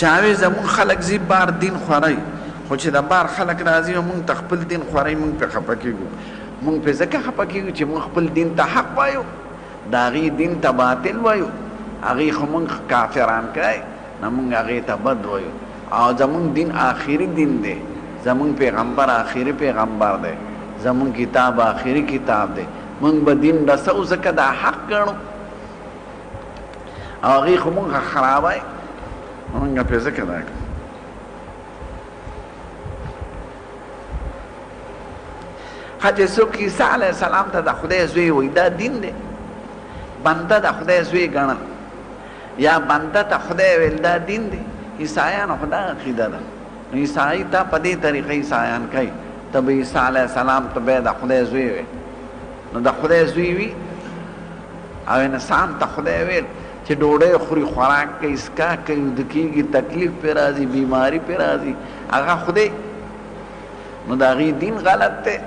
چاوي زمون خلق زی بار دین خورای خو چې د بار خلق راځي مونږ تخپل دین خورای مونږ په خپکیږو مونږ په ځکه خپکیږو چې مونږ خپل دین ته حق وایو دا غي دین ته باطل وایو هغه خو مونږ کافران کړای نه مونږ هغه ته بد وایو او زمون دین آخري دین دی زمون پیغمبر آخري پیغمبر دی زمون کتاب آخري کتاب دی مونږ به دین رسو زکه دا حق ګڼو او هغه خو مونږ خرابای مونږ په ځکه دا حتی څوک عیسی علیه السلام ته د خدای زوی وایي دا دین دی بنده د خدای زوی ګڼل یا بنده ته خدای ویل دا دین دی عیسایانو خو دا عقیده ده نو عیسائی ته په دې طریقه عیسایان کوي ته به عیسی علیه السلام ته به د خدای زوی وي نو د خدای زوی وي او انسان ته خدای ویل چې ډوډۍ خوري خوراک کوي اسکا کوي د کېږي تکلیف پې راځي بیماري پې راځي هغه خدای نو د هغې دین غلط دی